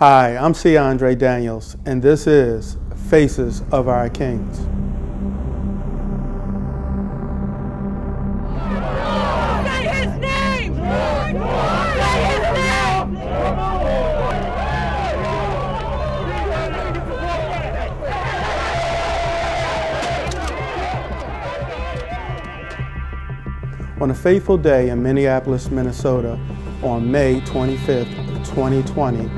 Hi, I'm C. Andre Daniels, and this is Faces of Our Kings. Say his name! Say his name! On a fateful day in Minneapolis, Minnesota, on May 25th, 2020,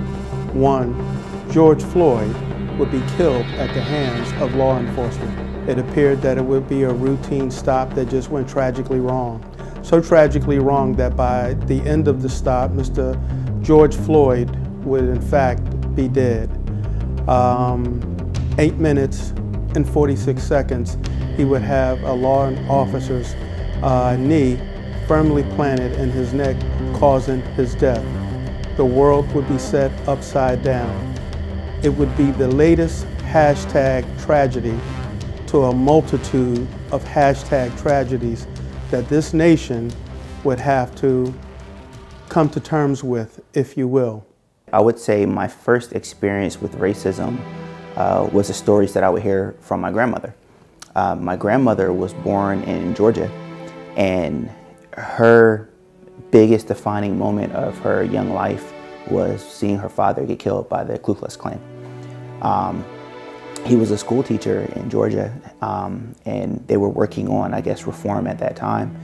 George Floyd would be killed at the hands of law enforcement. It appeared that it would be a routine stop that just went tragically wrong. So tragically wrong that by the end of the stop, Mr. George Floyd would in fact be dead. 8 minutes and 46 seconds, he would have a law officer's knee firmly planted in his neck, causing his death. The world would be set upside down. It would be the latest hashtag tragedy to a multitude of hashtag tragedies that this nation would have to come to terms with, if you will. I would say my first experience with racism was the stories that I would hear from my grandmother. My grandmother was born in Georgia, and her biggest defining moment of her young life was seeing her father get killed by the Ku Klux Klan. He was a school teacher in Georgia, and they were working on, I guess, reform at that time.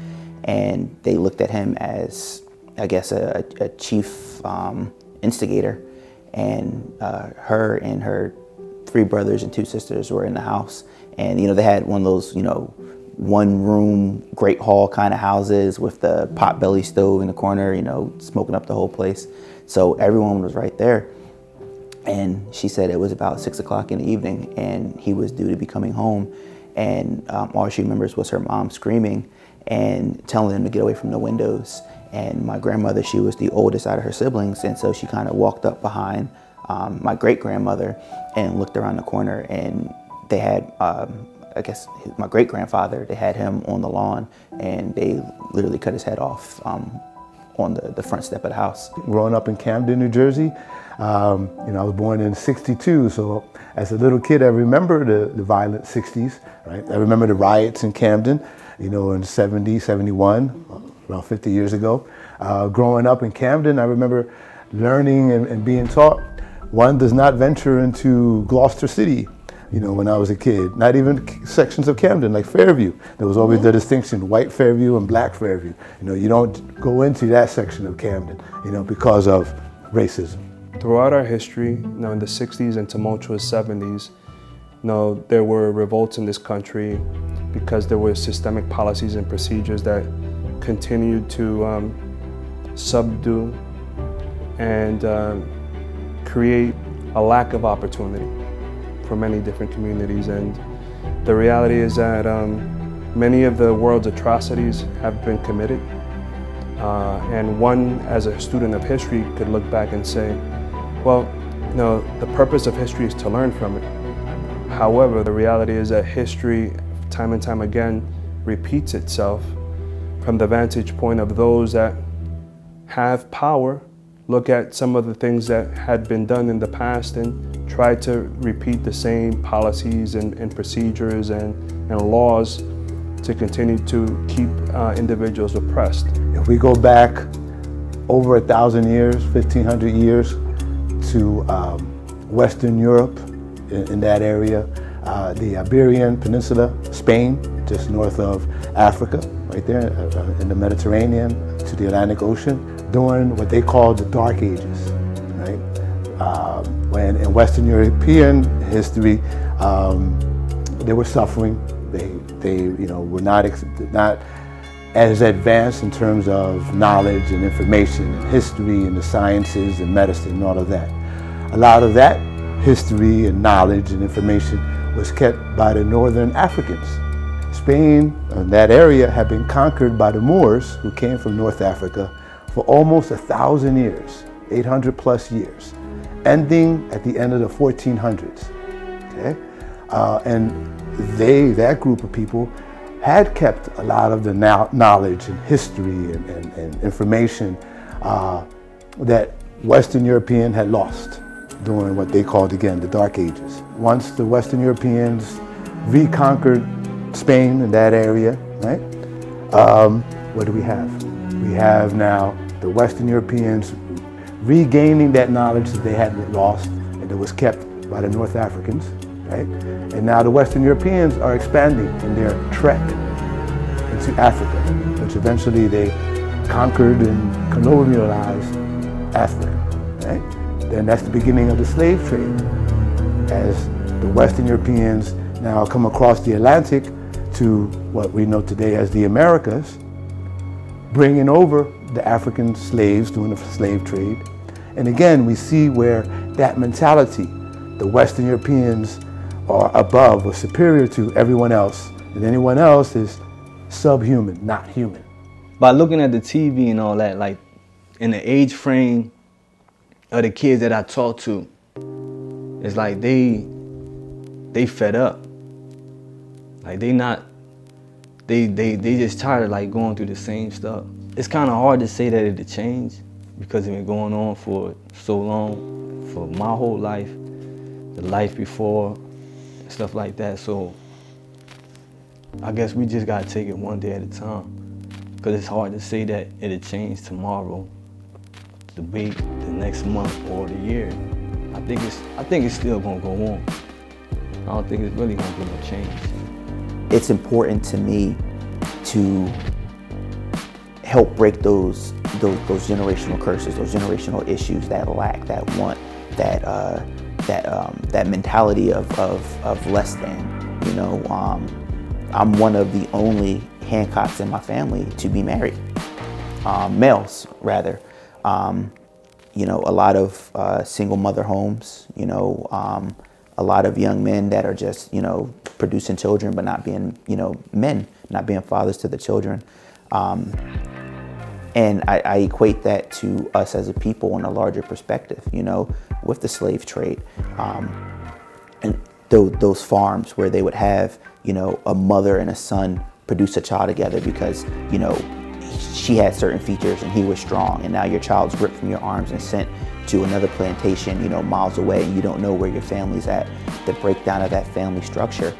And they looked at him as, I guess, a chief instigator. And her and her 3 brothers and 2 sisters were in the house. And, they had one of those, one room, great hall kind of houses with the potbelly stove in the corner, smoking up the whole place. So everyone was right there. And she said it was about 6 o'clock in the evening and he was due to be coming home. And all she remembers was her mom screaming and telling them to get away from the windows. And my grandmother, she was the oldest out of her siblings. And so she kind of walked up behind my great-grandmother and looked around the corner, and they had, I guess, my great-grandfather, they had him on the lawn, and they literally cut his head off on the front step of the house. Growing up in Camden, New Jersey, I was born in '62, so as a little kid, I remember the violent '60s, right? I remember the riots in Camden, in '70, '71, around 50 years ago. Growing up in Camden, I remember learning and being taught, one does not venture into Gloucester City, when I was a kid. Not even sections of Camden, like Fairview. There was always the distinction, white Fairview and black Fairview. You don't go into that section of Camden, because of racism. Throughout our history, in the 60s and tumultuous 70s, there were revolts in this country because there were systemic policies and procedures that continued to subdue and create a lack of opportunity for many different communities. And the reality is that many of the world's atrocities have been committed. And one, as a student of history, could look back and say, well, the purpose of history is to learn from it. However, the reality is that history, time and time again, repeats itself from the vantage point of those that have power, look at some of the things that had been done in the past and try to repeat the same policies and procedures and laws to continue to keep individuals oppressed. If we go back over 1,000 years, 1,500 years to Western Europe, in that area, the Iberian Peninsula, Spain, just north of Africa, right there in the Mediterranean to the Atlantic Ocean, during what they called the Dark Ages, right? When in Western European history, they were suffering. They were not as advanced in terms of knowledge and information and history and the sciences and medicine and all of that. A lot of that history and knowledge and information was kept by the Northern Africans. Spain and that area had been conquered by the Moors, who came from North Africa, for almost 1,000 years, 800 plus years, ending at the end of the 1400s. Okay? And that group of people had kept a lot of the knowledge and history and information that Western European had lost. during what they called, again, the Dark Ages. Once the Western Europeans reconquered Spain in that area, right? What do we have? We have now the Western Europeans regaining that knowledge that they had lost and that was kept by the North Africans, right? And now the Western Europeans are expanding in their trek into Africa, which eventually they conquered and colonialized Africa, right? Then that's the beginning of the slave trade, as the Western Europeans now come across the Atlantic to what we know today as the Americas, bringing over the African slaves doing the slave trade. And again, we see where that mentality, the Western Europeans are above or superior to everyone else, and anyone else is subhuman, not human. By looking at the TV and all that, like in the age frame of the kids that I talk to, it's like they fed up. Like they just tired of like going through the same stuff. It's kind of hard to say that it'll change because it's been going on for so long, for my whole life, the life before, stuff like that. So I guess we just gotta take it one day at a time, because it's hard to say that it'll change tomorrow, the week, the next month, or the year. I think it's still gonna go on. I don't think it's really gonna be no change. It's important to me to help break those generational curses, those generational issues, that lack, that want, that mentality of less than. You know, I'm one of the only Hancocks in my family to be married, males rather. You know, a lot of single mother homes. You know, a lot of young men that are just, you know, producing children but not being, you know, men, not being fathers to the children. And I equate that to us as a people in a larger perspective, you know, with the slave trade. And those farms where they would have, you know, a mother and a son produce a child together because, you know, she had certain features and he was strong, and now your child's ripped from your arms and sent to another plantation, you know, miles away, and you don't know where your family's at. The breakdown of that family structure,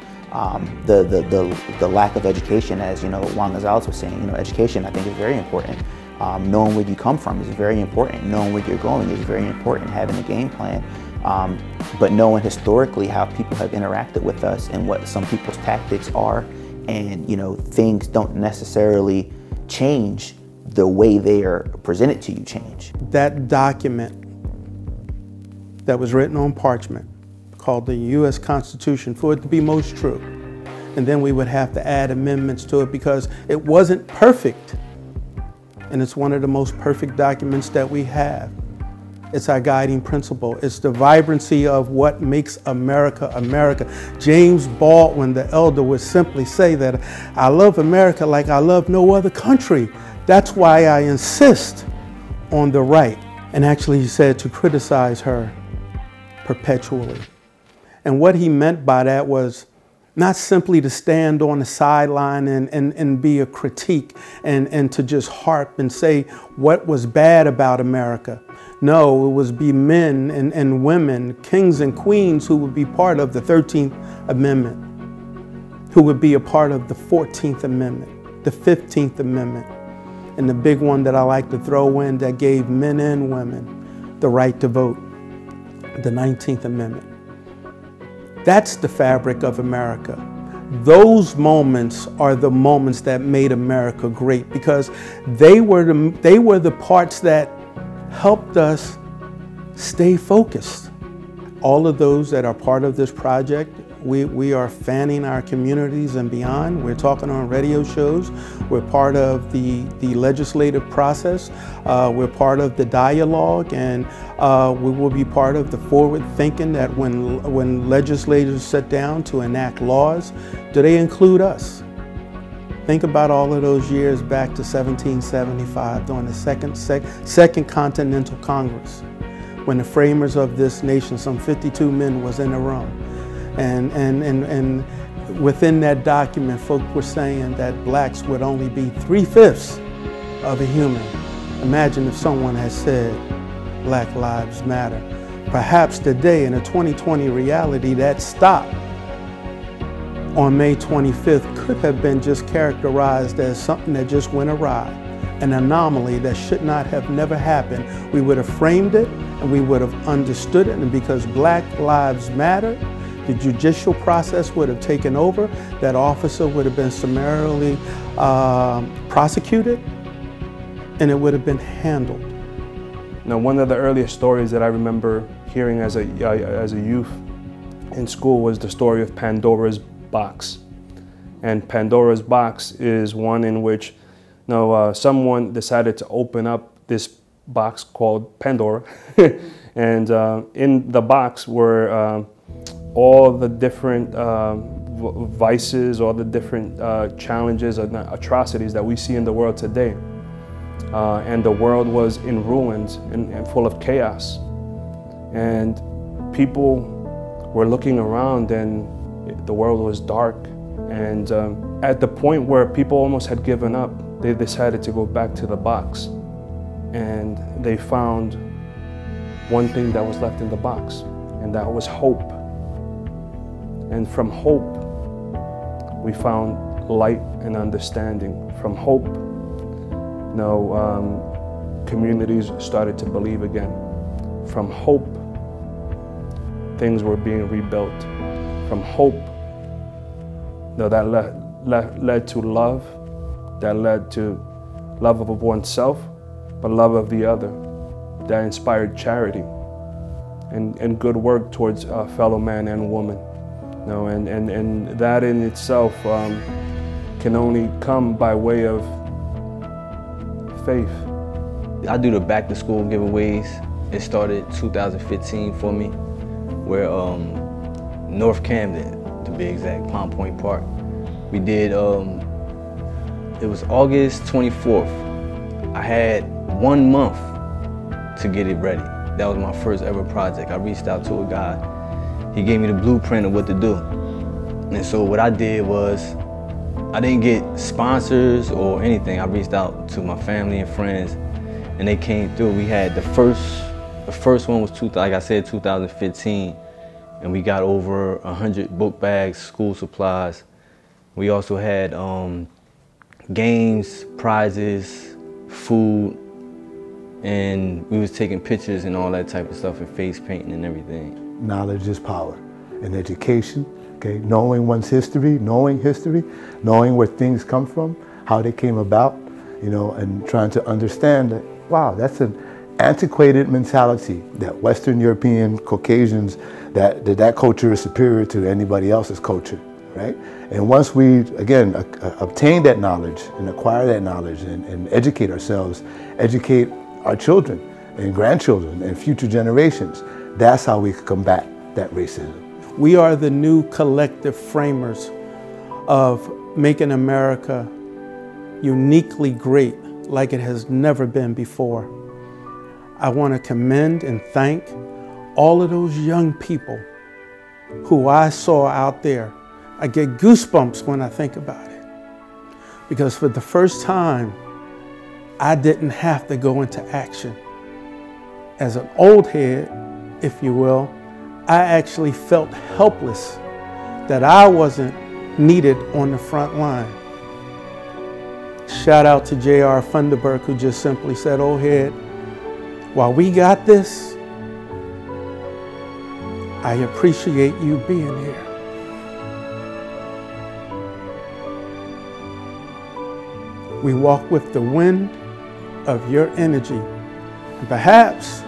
the lack of education, as you know, Juan Gonzalez was saying, you know, education I think is very important. Knowing where you come from is very important. Knowing where you're going is very important. Having a game plan, but knowing historically how people have interacted with us and what some people's tactics are, and you know, things don't necessarily change the way they are presented to you change. That document that was written on parchment called the U.S. Constitution, for it to be most true. And then we would have to add amendments to it because it wasn't perfect. And it's one of the most perfect documents that we have. It's our guiding principle. It's the vibrancy of what makes America, America. James Baldwin, the elder, would simply say that I love America like I love no other country. That's why I insist on the right. And actually he said to criticize her perpetually. And what he meant by that was not simply to stand on the sideline and be a critique and to just harp and say what was bad about America. No, it was be men and women, kings and queens who would be part of the 13th Amendment, who would be a part of the 14th Amendment, the 15th Amendment, and the big one that I like to throw in that gave men and women the right to vote, the 19th Amendment. That's the fabric of America. Those moments are the moments that made America great because they were the parts that helped us stay focused. All of those that are part of this project, we are fanning our communities and beyond. We're talking on radio shows. We're part of the legislative process. We're part of the dialogue, and we will be part of the forward thinking that when legislators sit down to enact laws, do they include us? Think about all of those years back to 1775 during the Second Continental Congress, when the framers of this nation, some 52 men was in the room. And within that document, folk were saying that blacks would only be 3/5 of a human. Imagine if someone had said, Black Lives Matter. Perhaps today in a 2020 reality, that stop on May 25th could have been just characterized as something that just went awry, an anomaly that should not have never happened. We would have framed it and we would have understood it, and because Black Lives Matter, the judicial process would have taken over, that officer would have been summarily prosecuted, and it would have been handled. Now, one of the earliest stories that I remember hearing as a youth in school was the story of Pandora's box. And Pandora's box is one in which someone decided to open up this box called Pandora. And in the box were all the different vices, all the different challenges and atrocities that we see in the world today. And the world was in ruins and full of chaos. And people were looking around and the world was dark. And at the point where people almost had given up, they decided to go back to the box. And they found one thing that was left in the box, and that was hope. And from hope, we found light and understanding. From hope, communities started to believe again. From hope, things were being rebuilt. From hope, that led to love, that led to love of oneself, but love of the other, that inspired charity and good work towards fellow man and woman. And that in itself can only come by way of faith. I do the back to school giveaways. It started 2015 for me, where North Camden, to be exact, Palm Point Park. We did, it was August 24th. I had 1 month to get it ready. That was my first ever project. I reached out to a guy. He gave me the blueprint of what to do. And so what I did was, I didn't get sponsors or anything. I reached out to my family and friends, and they came through. We had the first one was, like I said, 2015, and we got over 100 book bags, school supplies. We also had games, prizes, food, and we was taking pictures and all that type of stuff and face painting and everything. Knowledge is power. And education, okay, knowing one's history, knowing where things come from, how they came about, and trying to understand that, wow, that's an antiquated mentality that Western European Caucasians, that culture is superior to anybody else's culture, right? And once we, again, obtain that knowledge and acquire that knowledge and educate ourselves, educate our children and grandchildren and future generations, that's how we combat that racism. We are the new collective framers of making America uniquely great like it has never been before. I want to commend and thank all of those young people who I saw out there. I get goosebumps when I think about it, because for the first time, I didn't have to go into action. As an old head, if you will, I actually felt helpless that I wasn't needed on the front line. Shout out to J.R. Funderburk, who just simply said, "Old head, while we got this, I appreciate you being here." We walk with the wind of your energy. And perhaps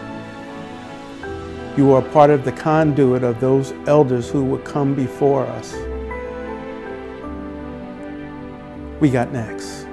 you are part of the conduit of those elders who would come before us. We got next.